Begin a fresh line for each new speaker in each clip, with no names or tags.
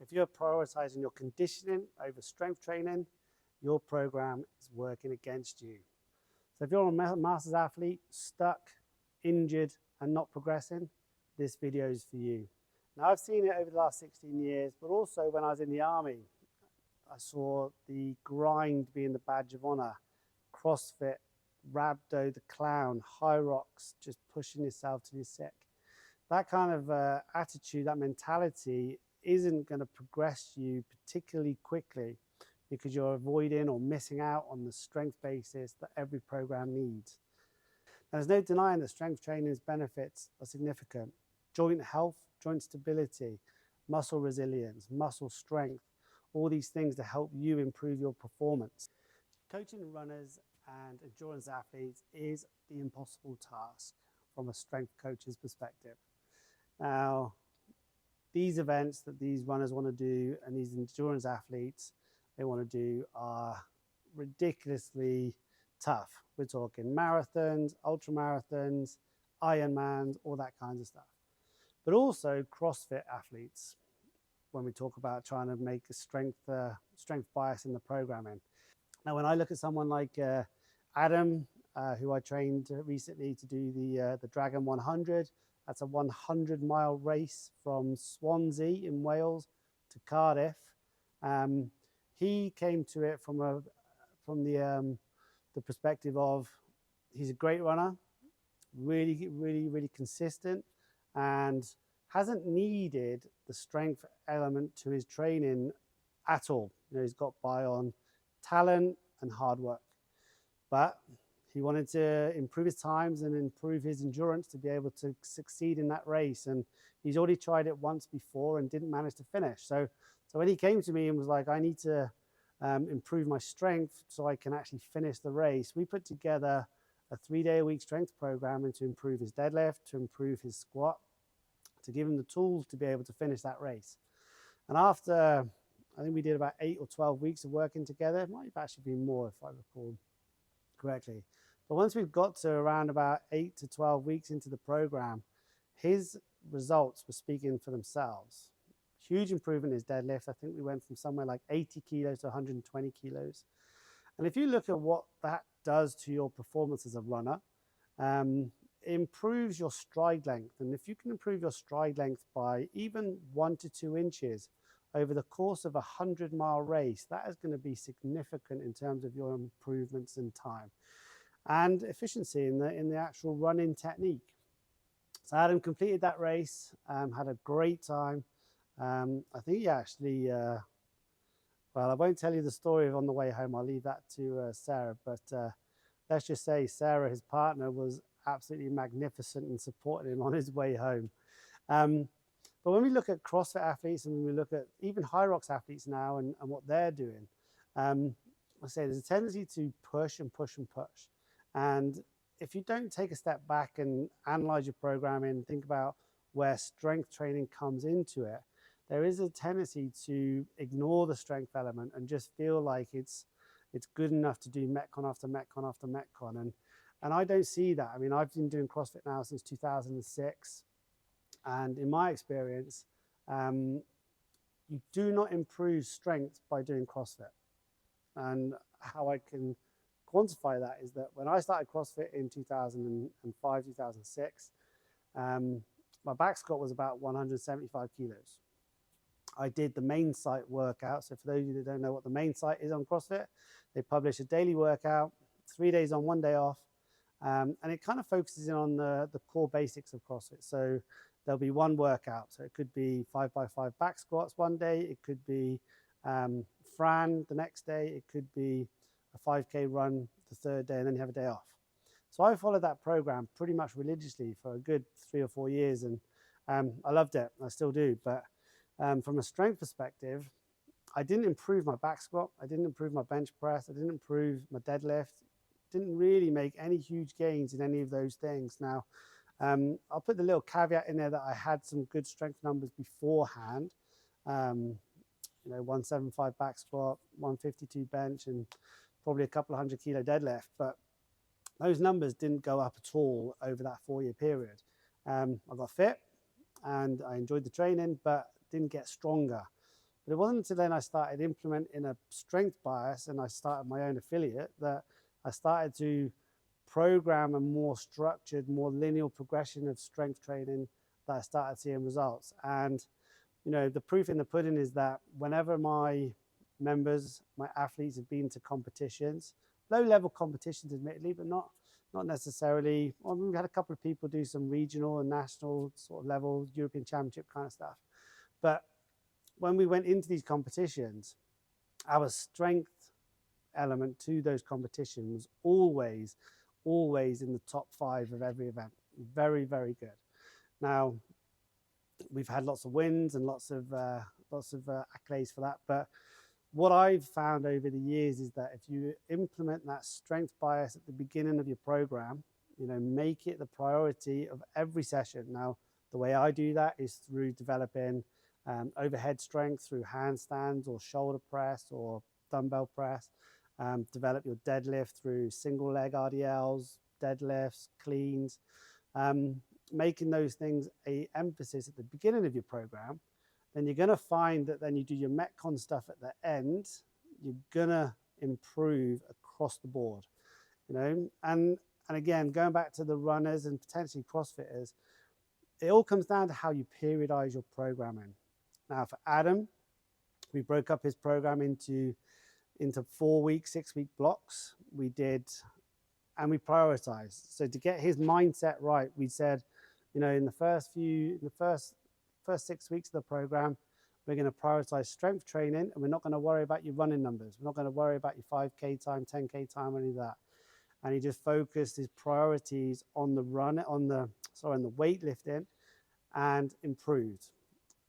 If you're prioritizing your conditioning over strength training, your program is working against you. So if you're a master's athlete, stuck, injured, and not progressing, this video is for you. Now, I've seen it over the last 16 years, but also when I was in the army, I saw the grind being the badge of honor, CrossFit, Rhabdo the clown, high rocks, just pushing yourself till you're sick. That kind of attitude, that mentality isn't going to progress you particularly quickly because you're avoiding or missing out on the strength basis that every program needs. Now, there's no denying that strength training's benefits are significant. Joint health, joint stability, muscle resilience, muscle strength, all these things to help you improve your performance. Coaching runners and endurance athletes is the impossible task from a strength coach's perspective. Now, these events that these runners want to do and these endurance athletes they want to do are ridiculously tough. We're talking marathons, ultra marathons, Ironmans, all that kinds of stuff. But also CrossFit athletes when we talk about trying to make a strength bias in the programming. Now, when I look at someone like Adam, who I trained recently to do the Dragon 100, that's a 100-mile race from Swansea in Wales to Cardiff. He came to it from the perspective of he's a great runner, really consistent, and hasn't needed the strength element to his training at all. You know, he's got by on talent and hard work, but he wanted to improve his times and improve his endurance to be able to succeed in that race. And he's already tried it once before and didn't manage to finish. So when he came to me and was like, I need to improve my strength so I can actually finish the race, we put together a 3-day-a-week strength program and to improve his deadlift, to improve his squat, to give him the tools to be able to finish that race. And after, I think we did about 8 or 12 weeks of working together, it might have actually been more if I recall correctly. But once we've got to around about 8 to 12 weeks into the program, his results were speaking for themselves. Huge improvement in his deadlift. I think we went from somewhere like 80 kilos to 120 kilos. And if you look at what that does to your performance as a runner, it improves your stride length. And if you can improve your stride length by even 1 to 2 inches over the course of a 100-mile race, that is going to be significant in terms of your improvements in time and efficiency in the actual running technique. So Adam completed that race, had a great time. I think he actually, well, I won't tell you the story of on the way home. I'll leave that to Sarah. But let's just say Sarah, his partner, was absolutely magnificent in supporting him on his way home. But when we look at CrossFit athletes and when we look at even high rocks athletes now and what they're doing, I say there's a tendency to push and push and push. And if you don't take a step back and analyze your programming, think about where strength training comes into it, there is a tendency to ignore the strength element and just feel like it's good enough to do Metcon after Metcon after Metcon. And I don't see that. I mean, I've been doing CrossFit now since 2006. And in my experience, you do not improve strength by doing CrossFit. And how I can quantify that is that when I started CrossFit in 2005, 2006, my back squat was about 175 kilos. I did the main site workout. So for those of you that don't know what the main site is on CrossFit, they publish a daily workout, 3 days on, 1 day off. And it kind of focuses in on the core basics of CrossFit. So there'll be one workout. So it could be 5x5 back squats one day. It could be Fran the next day. It could be a 5K run the third day, and then you have a day off. So I followed that program pretty much religiously for a good 3 or 4 years. And I loved it. I still do. But from a strength perspective, I didn't improve my back squat. I didn't improve my bench press. I didn't improve my deadlift. Didn't really make any huge gains in any of those things. Now, I'll put the little caveat in there that I had some good strength numbers beforehand. 175 back squat, 152 bench, and probably a couple of 100 kilo deadlift. But those numbers didn't go up at all over that 4-year period. I got fit and I enjoyed the training, but didn't get stronger. But it wasn't until then I started implementing a strength bias and I started my own affiliate that I started to program a more structured, more linear progression of strength training that I started seeing results. And, you know, the proof in the pudding is that whenever my members, my athletes have been to competitions, low level competitions admittedly, but not necessarily, well, we've had a couple of people do some regional and national sort of level, European Championship kind of stuff. But when we went into these competitions, our strength element to those competitions was always in the top 5 of every event. Very, very good. Now, we've had lots of wins and lots of accolades for that. But what I've found over the years is that if you implement that strength bias at the beginning of your program, you know, make it the priority of every session. Now, the way I do that is through developing overhead strength through handstands or shoulder press or dumbbell press. Develop your deadlift through single leg RDLs, deadlifts, cleans, making those things an emphasis at the beginning of your program. Then you're going to find that then you do your Metcon stuff at the end, you're going to improve across the board, you know. And again, going back to the runners and potentially CrossFitters, it all comes down to how you periodize your programming. Now, for Adam, we broke up his program into 4-week, 6-week blocks. We did, and we prioritized. So to get his mindset right, we said, you know, in the first 6 weeks of the program, we're going to prioritize strength training, and we're not going to worry about your running numbers. We're not going to worry about your 5K time, 10K time, any of that. And he just focused his priorities on the weightlifting and improved.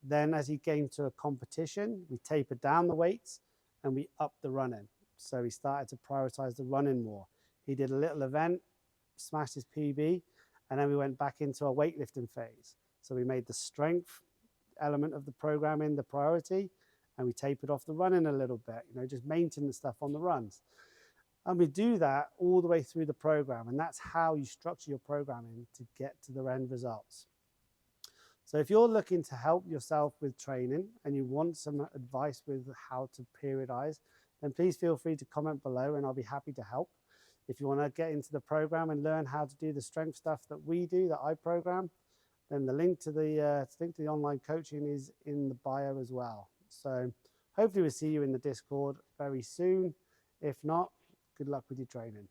Then as he came to a competition, we tapered down the weights and we upped the running. So he started to prioritize the running more. He did a little event, smashed his PB, and then we went back into our weightlifting phase. So we made the strength element of the programming the priority, and we tapered off the running a little bit, you know, just maintaining the stuff on the runs. And we do that all the way through the program, and that's how you structure your programming to get to the end results. So if you're looking to help yourself with training and you want some advice with how to periodize, then please feel free to comment below and I'll be happy to help. If you want to get into the program and learn how to do the strength stuff that we do, that I program, then the link to the online coaching is in the bio as well. So hopefully we'll see you in the Discord very soon. If not, good luck with your training.